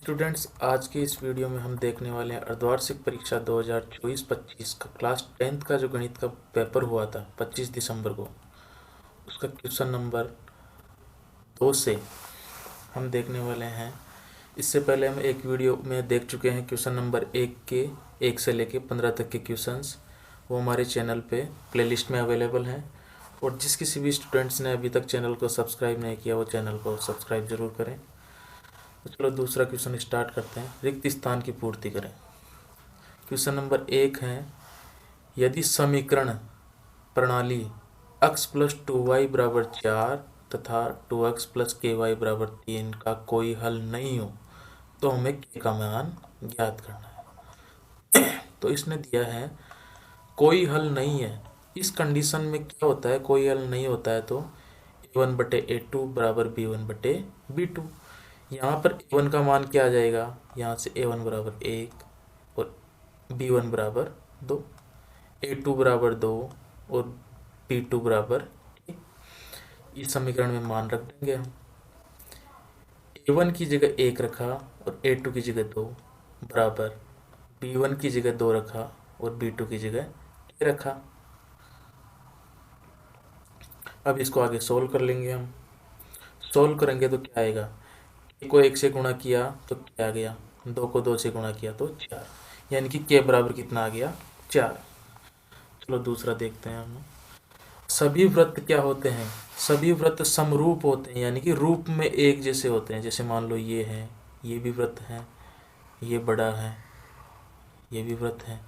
Students, आज के इस वीडियो में हम देखने वाले हैं अर्धवार्षिक परीक्षा 2024-25 का क्लास 10th का जो गणित का पेपर हुआ था 25 दिसंबर को, उसका क्वेश्चन नंबर 2 से हम देखने वाले हैं। इससे पहले हम एक वीडियो में देख चुके हैं क्वेश्चन नंबर 1 से लेके 15 तक के क्वेश्चंस। वो हमारे चैनल पे प्लेलिस्ट में अवेलेबल हैं, और जिस किसी भी स्टूडेंट्स ने अभी तक चैनल को सब्सक्राइब नहीं किया वो चैनल को सब्सक्राइब जरूर करें। तो चलो दूसरा क्वेश्चन स्टार्ट करते हैं। रिक्त स्थान की पूर्ति करें। क्वेश्चन नंबर 1 है, यदि समीकरण प्रणाली x प्लस 2y बराबर 4 तथा 2x प्लस ky बराबर 3 का कोई हल नहीं हो तो हमें k का मान ज्ञात करना है। तो इसने दिया है कोई हल नहीं है। इस कंडीशन में क्या होता है, कोई हल नहीं होता है तो a1/a2 बराबर b1/b2। यहाँ पर a1 का मान क्या आ जाएगा, यहाँ से a1 बराबर 1 और b1 बराबर 2, a2 बराबर 2 और b2 बराबर 1। इस समीकरण में मान रख देंगे हम। a1 की जगह 1 रखा और a2 की जगह 2 बराबर b1 की जगह 2 रखा और b2 की जगह k रखा। अब इसको आगे सोल्व कर लेंगे हम। सोल्व करेंगे तो क्या आएगा, को 1 से गुणा किया तो क्या आ गया, 2 को 2 से गुणा किया तो 4, यानी कि k बराबर कितना आ गया, 4। चलो दूसरा देखते हैं हम। सभी वृत्त क्या होते हैं, सभी वृत्त समरूप होते हैं, यानी कि रूप में एक जैसे होते हैं। जैसे मान लो ये है, ये भी वृत्त है, ये बड़ा है, ये भी वृत्त है।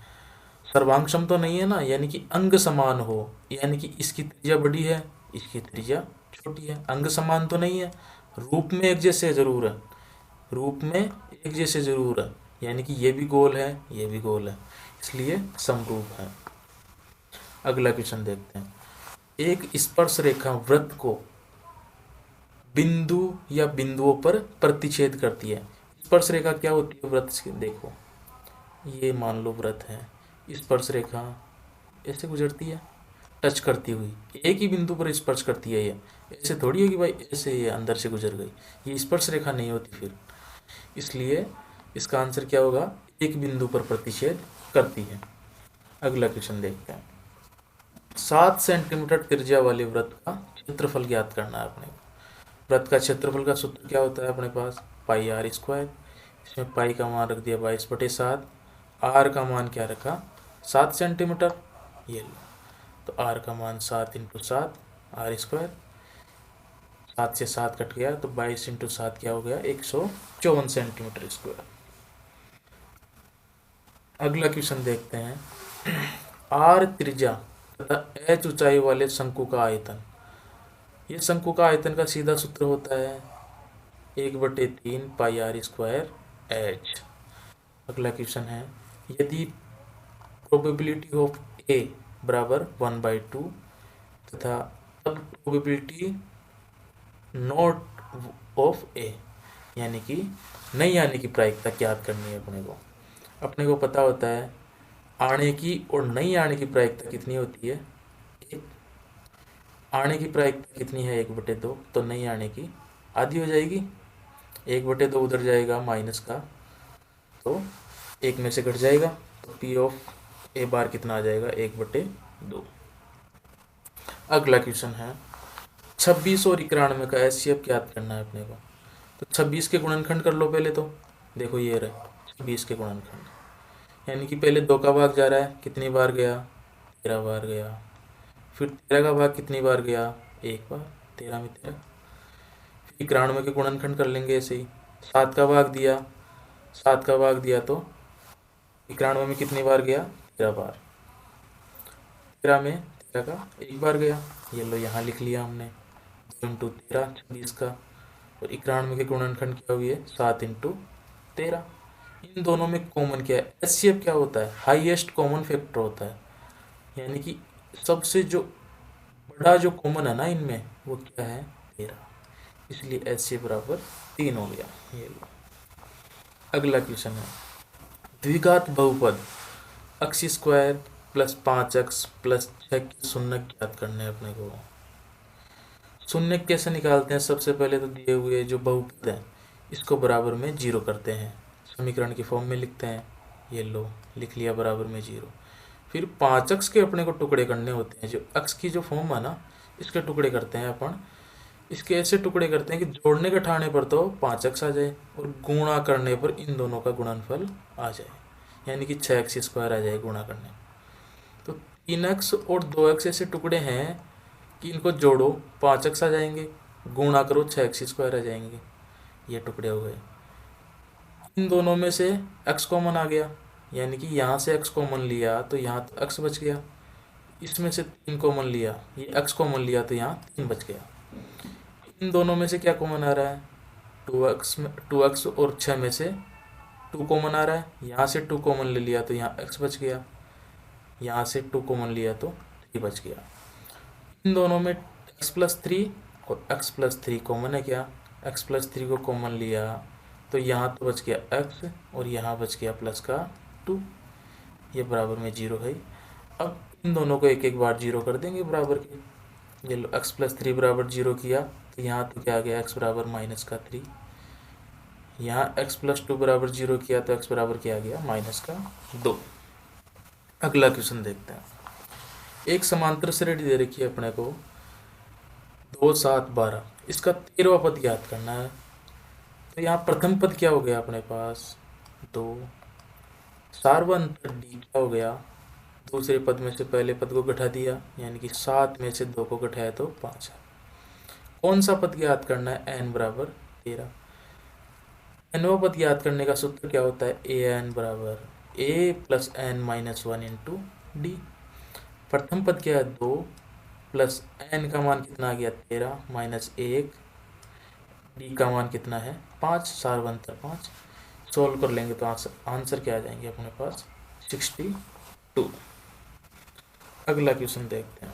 सर्वांग तो नहीं है ना, यानी कि अंग समान हो, यानी कि इसकी त्रिज्या बड़ी है, इसकी त्रिज्या छोटी है। अंग समान तो नहीं है, रूप में एक जैसे जरूर है, रूप में एक जैसे जरूर है, यानी कि ये भी गोल है, ये भी गोल है, इसलिए समरूप है। अगला क्वेश्चन देखते हैं। एक स्पर्श रेखा वृत्त को बिंदु या बिंदुओं पर प्रतिच्छेद करती है। स्पर्श रेखा क्या होती है वृत्त की, देखो ये मान लो वृत्त है, स्पर्श रेखा ऐसे गुजरती है, टच करती हुई एक ही बिंदु पर स्पर्श करती है। ये ऐसे थोड़ी है कि भाई ऐसे ये अंदर से गुजर गई, ये स्पर्श रेखा नहीं होती फिर, इसलिए इसका आंसर क्या होगा, एक बिंदु पर प्रतिच्छेद करती है। अगला क्वेश्चन देखते हैं। 7 सेंटीमीटर त्रिज्या वाले वृत्त का क्षेत्रफल ज्ञात करना है अपने को। वृत्त का क्षेत्रफल का सूत्र क्या होता है अपने पास, पाई आर स्क्वायर। इसमें पाई का मान रख दिया 22/7, आर का मान क्या रखा, 7 सेंटीमीटर, ये लो। तो आर का मान 7 × 7 आर स्क्वायर, 7 से 7 कट गया तो 22 × 7 क्या हो गया, 154 सेंटीमीटर स्क्वायर। अगला क्वेश्चन देखते हैं। आर त्रिज्या तथा एच ऊंचाई वाले शंकु का आयतन। ये शंकु का आयतन का सीधा सूत्र होता है 1/3 पाई आर स्क्वायर एच। अगला क्वेश्चन है, यदि प्रोबेबिलिटी ऑफ ए बराबर 1/2 तथा तब प्रोबेबिलिटी नॉट ऑफ ए, यानी कि नहीं आने की प्रायिकता ज्ञात करनी है अपने को। अपने को पता होता है आने की और नहीं आने की प्रायिकता कितनी होती है, 1। आने की प्रायिकता कितनी है, 1/2, तो नहीं आने की आधी हो जाएगी, 1/2 उधर जाएगा माइनस का, तो 1 में से घट जाएगा, तो पी ऑफ ए बार कितना आ जाएगा, 1/2। अगला क्वेश्चन है, 26 और 91 का एचसीएफ ज्ञात करना है अपने को। तो 26 के गुणनखंड कर लो पहले, तो देखो ये रहे 26 के गुणनखंड, यानी कि पहले 2 का भाग जा रहा है, कितनी बार गया, 13 बार गया। फिर 13 का भाग कितनी बार गया, 1 बार, 13 में 13। फिर 91 के गुणनखंड कर लेंगे ऐसे ही, 7 का भाग दिया, 7 का भाग दिया तो 91 में कितनी बार गया, 13 बार। 13 में 13 का 1 बार गया, ये लो यहाँ लिख लिया हमने, 2 × 13 26 का, और 91 के गुणनखंड क्या हुई है, 7 × 13। इन दोनों में कॉमन क्या है, एचसीएफ क्या होता है, हाईएस्ट कॉमन फैक्टर होता है, यानी कि सबसे जो बड़ा जो कॉमन है ना इनमें वो क्या है, 13, इसलिए एचसीएफ बराबर 3 हो गया। ये लो। अगला क्वेश्चन है, द्विघात बहुपद x square plus 5x plus 6 की शून्यक ज्ञात करने हैं अपने को। शून्यक कैसे निकालते हैं, सबसे पहले तो दिए हुए जो बहुपद है इसको बराबर में 0 करते हैं, समीकरण की फॉर्म में लिखते हैं। ये लो लिख लिया बराबर में 0। फिर 5 अक्स के अपने को टुकड़े करने होते हैं, जो अक्स की जो फॉर्म है ना, इसके टुकड़े करते हैं अपन। इसके ऐसे टुकड़े करते हैं कि जोड़ने के ठाने पर तो 5 अक्स आ जाए और गुणा करने पर इन दोनों का गुणनफल आ जाए, यानी कि 6x स्क्वायर आ जाए गुणा करने। तो 3x और 2x ऐसे टुकड़े हैं कि इनको जोड़ो 5x आ जाएंगे, गुणा करो 6x स्क्वायर आ जाएंगे। ये टुकड़े हो गए। इन दोनों में से x कॉमन आ गया, यानी कि यहाँ से x कॉमन लिया तो यहाँ तो x बच गया। इसमें से 3 कॉमन लिया, ये x कॉमन लिया तो यहाँ 3 बच गया। इन दोनों में से क्या कॉमन आ रहा है, 2x और 6 में से 2 कॉमन आ रहा है। यहाँ से 2 कॉमन ले लिया तो यहाँ x बच गया, यहाँ से 2 कॉमन लिया तो 3 बच गया। इन दोनों में x+3 और x+3 कॉमन है क्या, x+3 को कॉमन लिया तो यहाँ तो बच गया x और यहाँ बच गया प्लस का 2, ये बराबर में 0 है। अब इन दोनों को एक एक बार 0 कर देंगे बराबर के। ये लो x+3 बराबर 0 किया तो यहाँ तो क्या आ गया, x बराबर -3। यहाँ x+2 बराबर 0 किया तो x बराबर क्या आ गया, -2। अगला क्वेश्चन देखते हैं। एक समांतर श्रेणी दे रखी है अपने को 2, 7, 12, इसका 13वां पद ज्ञात करना है। तो यहाँ प्रथम पद क्या हो गया अपने पास 2, सार्वंतर d क्या हो गया, दूसरे पद में से पहले पद को घटा दिया, यानी कि 7 में से 2 को घटाया तो 5 है। कौन सा पद ज्ञात करना है, n बराबर 13। nवां पद ज्ञात करने का सूत्र क्या होता है, an बराबर a + n - 1 × d। प्रथम पद क्या है 2 प्लस n का मान कितना आ गया 13 -1, d का मान कितना है 5, सार्वंतर 5। सोल्व कर लेंगे तो आंसर क्या आ जाएंगे अपने पास 62। अगला क्वेश्चन देखते हैं।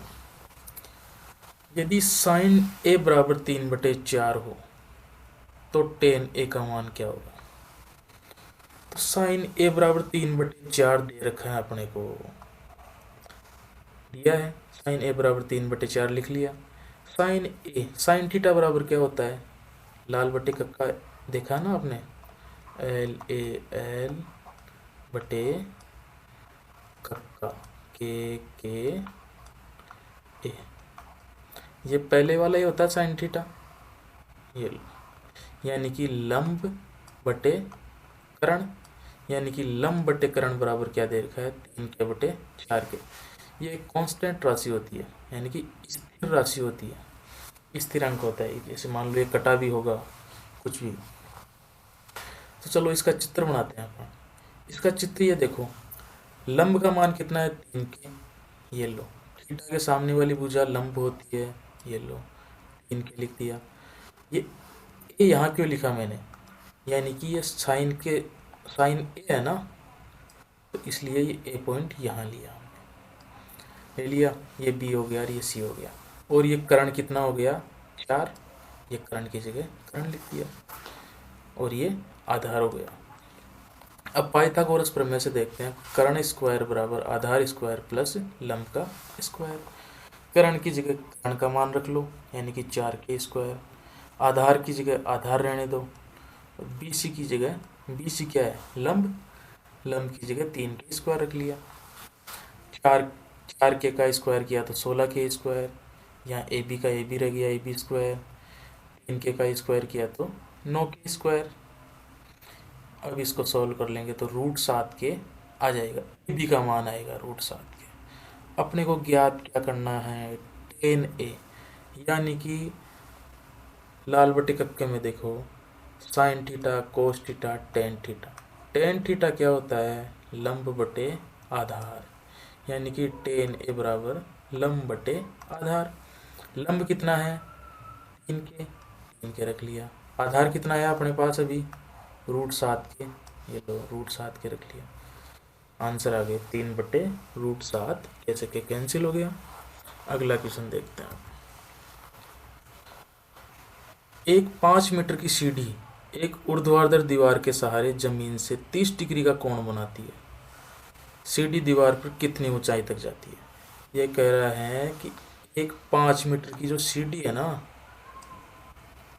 यदि sin a बराबर 3/4 हो तो tan a का मान क्या होगा। तो sin a बराबर 3/4 दे रखा है अपने को, दिया है sin a बराबर 3/4 लिख लिया। sin थीटा बराबर क्या होता है, लाल बटे कक्का देखा ना आपने, LAL बटे कक्का के ए, ये पहले वाला ही होता है sin थीटा, ये यानी कि लंब बटे कर्ण, यानी कि लंब बटे कर्ण बराबर क्या दे रखा है 3/4 के। ये एक कांस्टेंट राशि होती है, यानी कि स्थिर राशि होती है, स्थिरांक होता है। जैसे मान लो ये कटा भी होगा कुछ भी। तो चलो इसका चित्र बनाते हैं अपन। इसका चित्र ये देखो, लंब का मान कितना है 3 के, ये लो। थीटा के सामने वाली भुजा लंब होती है, ये लो 3 के लिख दिया। ये यहाँ क्यों लिखा मैंने, यानी कि ये साइन ए है ना, तो इसलिए ये ए पॉइंट यहाँ लिया हमने, ले लिया। ये बी हो गया और ये सी हो गया, और ये कर्ण कितना हो गया 4, ये कर्ण की जगह कर्ण लिख दिया, और ये आधार हो गया। अब पाइथागोरस प्रमेय से देखते हैं, कर्ण स्क्वायर बराबर आधार स्क्वायर प्लस लंब का स्क्वायर। कर्ण की जगह कर्ण का मान रख लो, यानी कि 4 स्क्वायर। आधार की जगह आधार रहने दो, BC की जगह, BC क्या है लंब, लंब की जगह 3 स्क्वायर रख लिया। 4 के का स्क्वायर किया तो 16 के स्क्वायर, यहाँ AB का AB रह गया AB स्क्वायर, 3 के का स्क्वायर किया तो 9 के स्क्वायर। अब इसको सॉल्व कर लेंगे तो √7 के आ जाएगा, AB का मान आएगा √7 के। अपने को ज्ञात क्या करना है tan A, यानी कि लाल बटे कक्के में देखो sine theta cos theta tan theta. Tan theta क्या होता है लंब बटे आधार, यानी कि tan A बराबर लंब बटे आधार। लंब कितना है 3 के रख लिया, आधार कितना है अपने पास अभी √7 के, ये लो √7 के रख लिया। आंसर आ गए 3/√7, कैसे के कैंसिल हो गया। अगला क्वेश्चन देखते हैं। एक 5 मीटर की सीढ़ी एक ऊर्ध्वाधर दीवार के सहारे जमीन से 30 डिग्री का कोण बनाती है। सीढ़ी दीवार पर कितनी ऊंचाई तक जाती है। ये कह रहा है कि एक 5 मीटर की जो सीढ़ी है ना,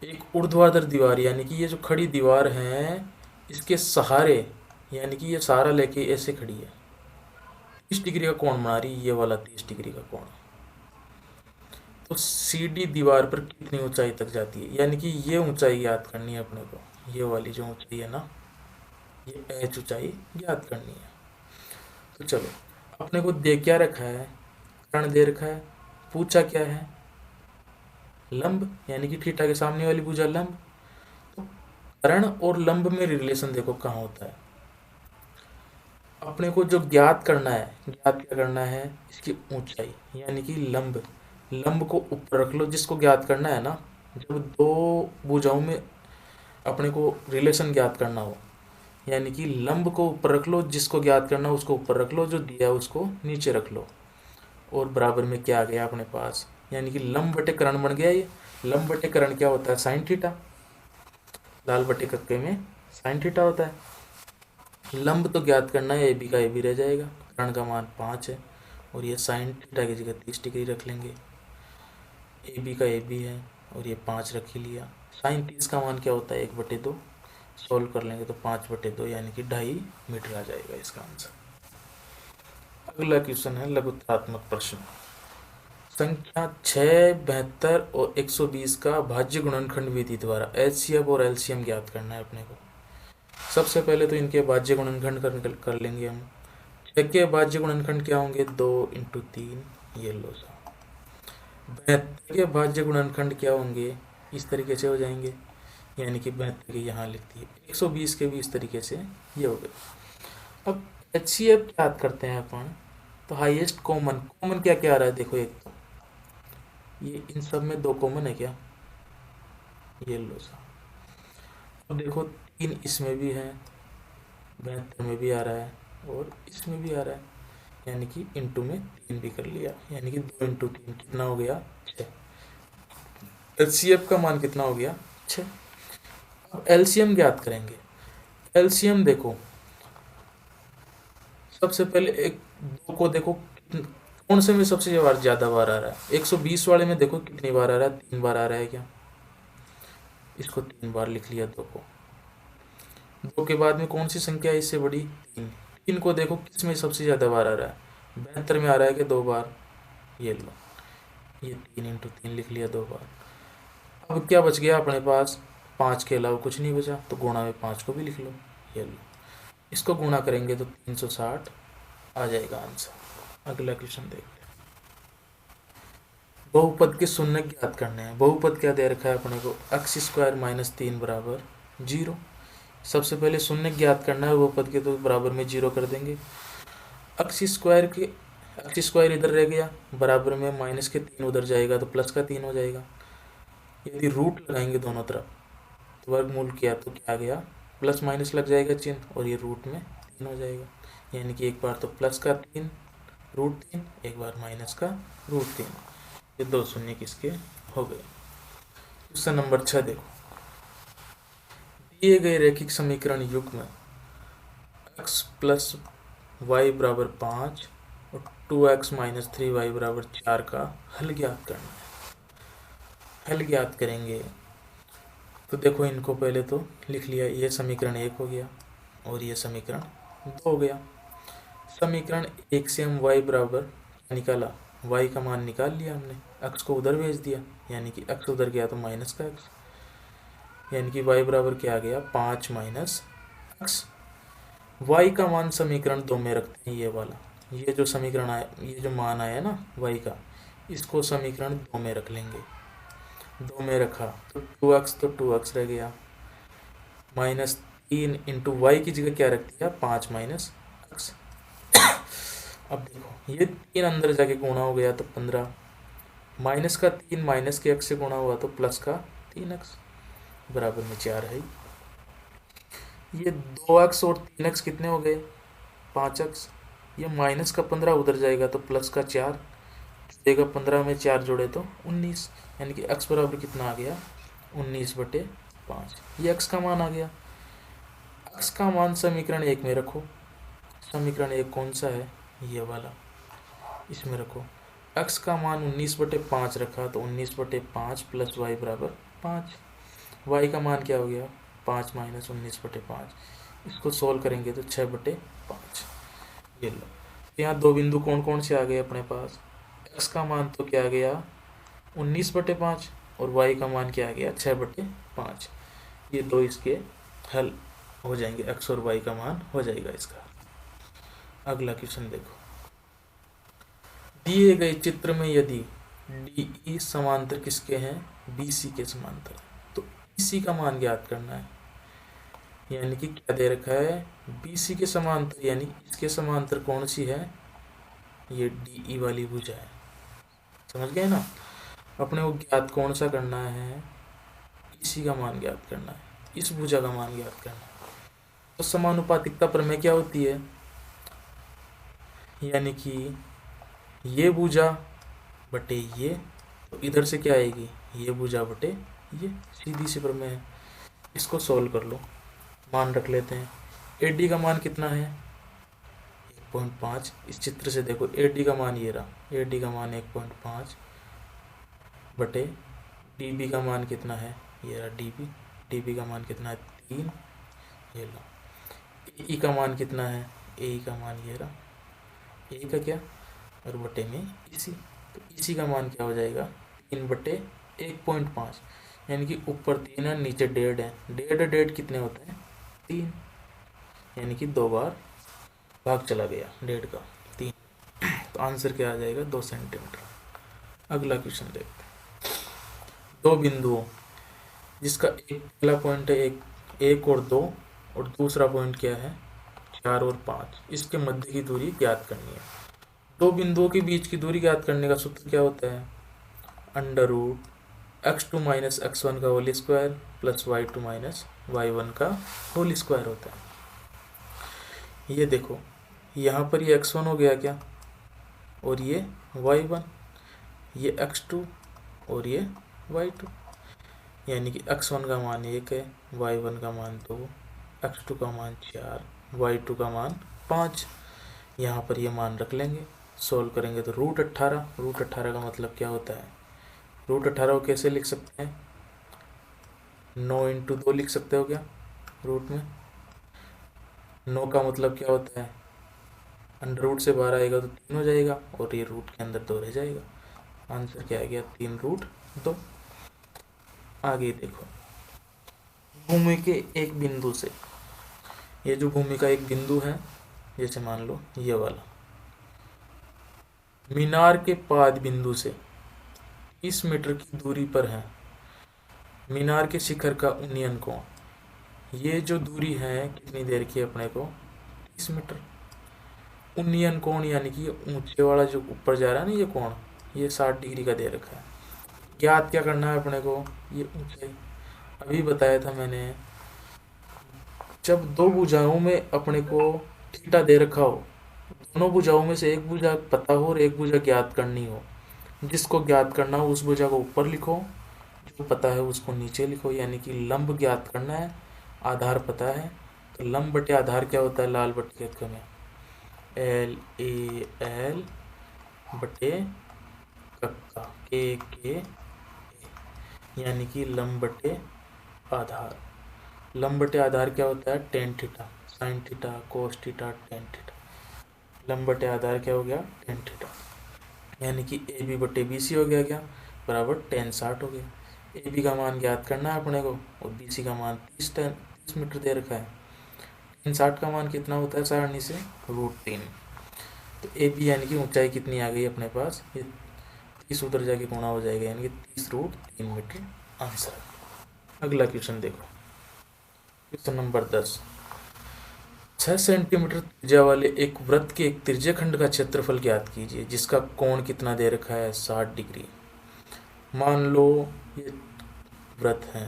एक ऊर्ध्वाधर दीवार यानी कि ये जो खड़ी दीवार है इसके सहारे, यानी कि ये सहारा लेके ऐसे खड़ी है, 30 डिग्री का कोण बना रही है, ये वाला 30 डिग्री का कोण। तो सी डी दीवार पर कितनी ऊंचाई तक जाती है, यानी कि ये ऊंचाई याद करनी है अपने को, ये वाली जो ऊंचाई है ना, ये एच ऊंचाई याद करनी है। तो चलो, अपने को दे क्या रखा है, कर्ण दे रखा है, पूछा क्या है, लंब, यानी कि थीटा के सामने वाली भुजा लंब। तो कर्ण और लंब में रिलेशन देखो कहाँ होता है। अपने को जो ज्ञात करना है, ज्ञात क्या करना है, इसकी ऊंचाई, यानी कि लंब, लंब को ऊपर रख लो जिसको ज्ञात करना है ना। जब दो भुजाओं में अपने को रिलेशन ज्ञात करना हो, यानी कि लंब को ऊपर रख लो, जिसको ज्ञात करना हो उसको ऊपर रख लो, जो दिया उसको नीचे रख लो, और बराबर में क्या आ गया अपने पास, यानी कि लंब बटे कर्ण बन गया। ये लंब बटे कर्ण क्या होता है, साइन थीटा, लाल बटे कक्के में साइन थीटा होता है। लंब तो ज्ञात करना है, ए बी का ए बी रह जाएगा, कर्ण का मान 5 है, और ये साइन थीटा की जगह 30 डिग्री रख लेंगे। ए बी का ए बी है और ये 5 रख ही लिया। साइन 30 का मान क्या होता है, 1/2, सोल्व कर लेंगे तो 5/2 यानी कि 2.5 मीटर आ जाएगा इसका आंसर। अगला क्वेश्चन है लघुत्तरात्मक प्रश्न। संख्या 6, 72 और 120 का भाज्य गुणनखंड विधि द्वारा एचसीएफ और एलसीएम ज्ञात करना है अपने को। सबसे पहले तो इनके भाज्य गुणनखंड कर लेंगे हम। 6 के भाज्य गुणनखंड क्या होंगे, 2 × 3, ये लो सा। 72 के भाज्य गुणनखंड क्या होंगे, इस तरीके से हो जाएंगे, यानी कि 72 के यहाँ लिखती है, 120 के भी इस तरीके से ये हो गए। अब एचसीएफ याद करते हैं अपन, तो हाईएस्ट कॉमन, कॉमन क्या क्या आ रहा है देखो, एक तो ये इन सब में 2 कॉमन है क्या, ये लो सा। अब देखो 3 इसमें भी है, 72 में भी आ रहा है और इसमें भी आ रहा है, यानी कि इंटू में 3 भी कर लिया, यानी कि 2 × 3 कितना हो गया, 6। एचसीएफ का मान कितना हो गया, 6। अब एलसीएम ज्ञात करेंगे। एलसीएम देखो, सबसे पहले एक 2 को देखो कौन से में सबसे ज़्यादा बार आ रहा है, 120 वाले में देखो कितनी बार आ रहा है, 3 बार आ रहा है क्या, इसको 3 बार लिख लिया। 2 को, 2 के बाद में कौन सी संख्या है इससे बड़ी, 3। 3 को देखो किस में सबसे ज़्यादा बार आ रहा है, 72 में आ रहा है कि 2 बार, ये लो, ये 3 × 3 लिख लिया 2 बार। अब क्या बच गया अपने पास, 5 के अलावा कुछ नहीं बचा, तो गुणा में 5 को भी लिख लो, ये लो। इसको गुणा करेंगे तो 360 आ जाएगा आंसर। अगला क्वेश्चन देखते हैं। बहुपद के शून्य ज्ञात करने हैं। बहुपद क्या दे रखा है अपने को, x² - 3 = 0। सबसे पहले शून्य ज्ञात करना है बहुपद के, तो बराबर में 0 कर देंगे। x² इधर रह गया, बराबर में माइनस के 3 उधर जाएगा तो प्लस का 3 हो जाएगा। यदि रूट लगाएंगे दोनों तरफ, तो वर्गमूल किया तो क्या आ गया, प्लस माइनस लग जाएगा चिन्ह, और ये रूट में 3 हो जाएगा, यानी कि एक बार तो प्लस का 3 √3, एक बार माइनस का √3, ये 2 शून्य किसके हो गए। क्वेश्चन नंबर 6 देखो, दिए गए रैखिक समीकरण युग्म x + y = 5 और 2x - 3y = 4 का हल ज्ञात करना है। हल ज्ञात करेंगे तो देखो, इनको पहले तो लिख लिया, ये समीकरण 1 हो गया और ये समीकरण 2 हो गया। समीकरण 1 से हम y बराबर निकाला, y का मान निकाल लिया हमने, x को उधर भेज दिया, यानी कि x उधर गया तो माइनस का x, यानी कि y बराबर क्या आ गया, 5 - x। y का मान समीकरण 2 में रखते हैं, ये वाला, ये जो समीकरण आया, ये जो मान आया ना y का, इसको समीकरण 2 में रख लेंगे। 2 में रखा तो 2x, तो 2x रह गया, -3 × y की जगह क्या रख दिया, 5 - x। अब देखो, ये 3 अंदर जाके गुणा हो गया तो 15, माइनस का 3 माइनस के x से गुणा हुआ तो प्लस का 3x, बराबर में 4 है। ये 2x और 3x कितने हो गए, 5x। ये माइनस का 15 उधर जाएगा तो प्लस का 4 जुड़ेगा, 15 में 4 जोड़े तो 19, यानी कि x बराबर कितना आ गया, 19/5। ये x का मान आ गया। x का मान समीकरण 1 में रखो, समीकरण 1 कौन सा है, ये वाला, इसमें रखो। x का मान 19/5 रखा तो 19/5 + y = 5। वाई का मान क्या हो गया 5 माइनस 19/5। इसको सोल्व करेंगे तो 6/5। ये लो, यहाँ दो बिंदु कौन कौन से आ गए अपने पास। एक्स का मान तो क्या आ गया 19/5 और वाई का मान क्या आ गया 6/5। ये दो इसके हल हो जाएंगे, एक्स और वाई का मान हो जाएगा इसका। अगला क्वेश्चन देखो, दिए गए चित्र में यदि डी समांतर किसके हैं बी सी के समांतर, तो सी का मान ज्ञात करना है। यानी कि क्या दे रखा है बी सी के समांतर, यानी इसके समांतर कौन सी है, ये डी वाली भुजा है। समझ गए ना, अपने को ज्ञात कौन सा करना है, इसी का मान ज्ञात करना है, इस भुजा का मान ज्ञात करना है। तो समानुपातिकता प्रमेय क्या होती है, यानी कि ये भुजा बटे ये, तो इधर से क्या आएगी ये भुजा बटे ये, सीधी सी प्रमेय है। इसको सोल्व कर लो, मान रख लेते हैं। एडी का मान कितना है 1.5। इस चित्र से देखो एडी का मान ये रहा, एडी का मान 1.5 बटे डीबी का मान कितना है ये रहा डीबी, डीबी का मान कितना है 3। ये लो, ई का मान कितना है, ए का मान ये रहा, ए का क्या और बटे में इसी, तो इसी का मान क्या हो जाएगा 3/1.5। यानी कि ऊपर 3 है नीचे 1.5 है, 1.5 कितने होते हैं 3, यानी कि 2 बार भाग चला गया 1.5 का 3, तो आंसर क्या आ जाएगा 2 सेंटीमीटर। अगला क्वेश्चन देखते हैं, दो बिंदुओं जिसका एक पहला पॉइंट है 1 और 2 और दूसरा पॉइंट क्या है 4 और 5, इसके मध्य की दूरी ज्ञात करनी है। दो बिंदुओं के बीच की दूरी ज्ञात करने का सूत्र क्या होता है, √x2 - x1 का whole square plus y2 - y1 का होल स्क्वायर होता है। ये देखो यहाँ पर ये x1 हो गया क्या, और ये y1, ये x2 और ये y2, यानी कि x1 का मान 1 है, y1 का मान 2, x2 का मान 4, y2 का मान 5। यहाँ पर ये मान रख लेंगे, सोल्व करेंगे तो √18 का मतलब क्या होता है, √18 को कैसे लिख सकते हैं 9 × 2 लिख सकते हो क्या, रूट में 9 का मतलब क्या होता है अंडर रूट से बाहर आएगा तो 3 हो जाएगा और ये रूट के अंदर 2 रह जाएगा। आंसर क्या आ गया 3√2। आगे देखो, भूमि के एक बिंदु से, ये जो भूमि का एक बिंदु है जैसे मान लो ये वाला, मीनार के पाद बिंदु से 30 मीटर की दूरी पर है मीनार के शिखर का उन्नयन कोण। ये जो दूरी है कितनी देर की अपने को 30 मीटर। उन्नयन कोण यानी कि ये ऊंचे वाला जो ऊपर जा रहा है ना ये कोण, ये 60 डिग्री का दे रखा है। ज्ञात क्या करना है अपने को, ये ऊंचाई अभी बताया था मैंने, जब दो भुजाओं में अपने को थीटा दे रखा हो, दोनों भुजाओं में से एक भुजा पता हो और एक भुजा ज्ञात करनी हो, जिसको ज्ञात करना हो उस भुजा को ऊपर लिखो, जो पता है उसको नीचे लिखो। यानी कि लंब ज्ञात करना है, आधार पता है, तो लंब बटे आधार क्या होता है लाल बटे अक्षर में LAL बटे कक्का के, यानी कि लंब बटे आधार। लंब बटे आधार क्या होता है tan theta, sin theta, cos theta, tan theta. लंब बटे आधार क्या हो गया tan थीटा, यानी कि AB बटे BC हो गया क्या बराबर tan 60 हो गया। AB का मान ज्ञात करना है अपने को और BC का मान 30 मीटर दे रखा है। tan 60 का मान कितना होता है सारणी से √3। तो AB यानी कि ऊंचाई कितनी आ गई अपने पास, ये 30 उधर जाके गुणा हो जाएगा, यानी कि 30√3 मीटर आंसर। अगला क्वेश्चन देखो, क्वेश्चन नंबर 10, 6 सेंटीमीटर त्रिज्या वाले एक वृत्त के एक त्रिज्य खंड का क्षेत्रफल ज्ञात कीजिए जिसका कोण कितना दे रखा है 60 डिग्री। मान लो ये वृत्त है,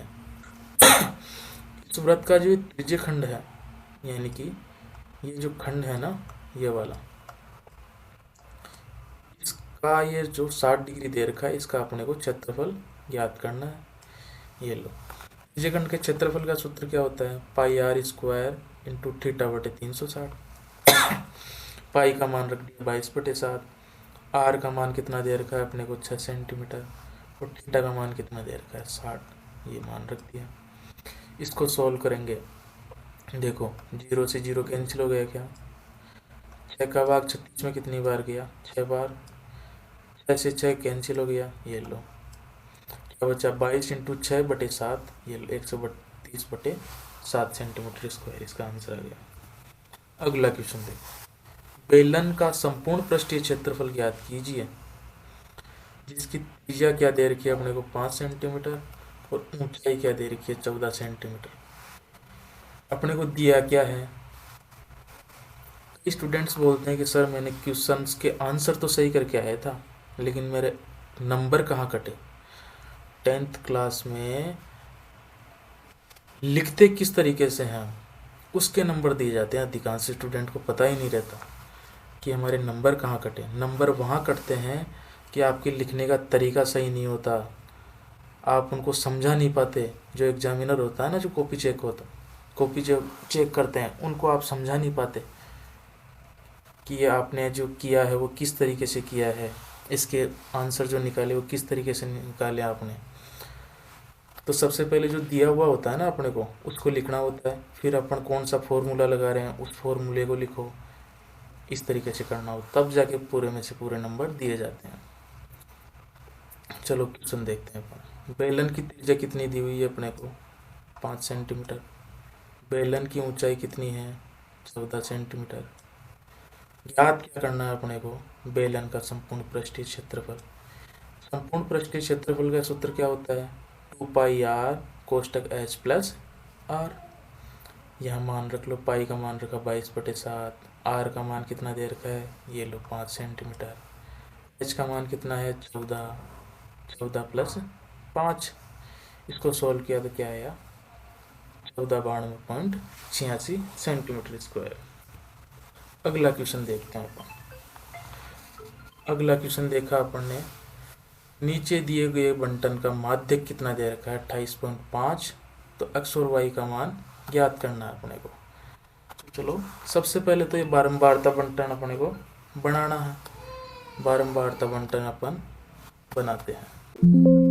इस वृत्त का जो त्रिज्य खंड है, यानी कि ये जो खंड है ना ये वाला, इसका ये जो 60 डिग्री दे रखा है, इसका अपने को क्षेत्रफल ज्ञात करना है। ये लो, त्रिज्य खंड के क्षेत्रफल का सूत्र क्या होता है πr² × थीटा बटे 360। पाई का मान रख दिया 22/7, आर का मान कितना दे रखा है अपने को 6 सेंटीमीटर और थीटा का मान कितना दे रखा है 60, ये मान रख दिया। इसको सॉल्व करेंगे। देखो 0 से 0 कैंसिल हो गया क्या, 6 का भाग 36 में कितनी बार गया, 6 बार, 6 से 6 कैंसिल हो गया, ये लो क्या बचा, 22 × 6/7, ये लो 132/7 सेंटीमीटर स्क्वायर, इसका आंसर आ गया। अगला क्वेश्चन देखो, बेलन का संपूर्ण पृष्ठीय क्षेत्रफल ज्ञात कीजिए, जिसकी त्रिज्या क्या दे रखी है अपने को 5 सेंटीमीटर और ऊंचाई क्या दे रखी है 14 सेंटीमीटर। अपने को दिया क्या है, स्टूडेंट्स बोलते हैं कि सर मैंने क्वेश्चंस के आंसर तो सही करके आया था, लेकिन मेरे नंबर कहाँ कटे। 10th क्लास में लिखते किस तरीके से हैं उसके नंबर दिए जाते हैं, अधिकांश स्टूडेंट को पता ही नहीं रहता कि हमारे नंबर कहाँ कटे। नंबर वहाँ कटते हैं कि आपके लिखने का तरीका सही नहीं होता, आप उनको समझा नहीं पाते। जो एग्जामिनर होता है ना, जो कॉपी चेक होता, कॉपी जो चेक करते हैं, उनको आप समझा नहीं पाते कि ये आपने जो किया है वो किस तरीके से किया है, इसके आंसर जो निकाले वो किस तरीके से निकाले आपने। तो सबसे पहले जो दिया हुआ होता है ना अपने को, उसको लिखना होता है, फिर अपन कौन सा फॉर्मूला लगा रहे हैं उस फॉर्मूले को लिखो, इस तरीके से करना हो, तब जाके पूरे में से पूरे नंबर दिए जाते हैं। चलो क्वेश्चन देखते हैं अपन। बेलन की त्रिज्या कितनी दी हुई है अपने को 5 सेंटीमीटर। बेलन की ऊंचाई कितनी है 14 सेंटीमीटर। ज्ञात क्या करना है अपने को, बेलन का संपूर्ण पृष्ठीय क्षेत्रफल। संपूर्ण पृष्ठीय क्षेत्रफल का सूत्र क्या होता है, 2πr कोष्टक h प्लस r। यहाँ मान रख लो, पाई का मान रखा 22/7, r का मान कितना दे रखा है, ये लो 5 सेंटीमीटर, h का मान कितना है 14, 14 + 5, इसको सॉल्व किया तो क्या आया 1492.86 सेंटीमीटर स्क्वायर। अगला क्वेश्चन देखते हैं अपन। अगला क्वेश्चन देखा अपन ने, नीचे दिए गए बंटन का माध्यक कितना दे रखा है 28.5, तो x और y का मान ज्ञात करना है अपने को। तो चलो सबसे पहले तो ये बारंबारता बंटन अपने को बनाना है। बारंबारता बंटन अपन बनाते हैं।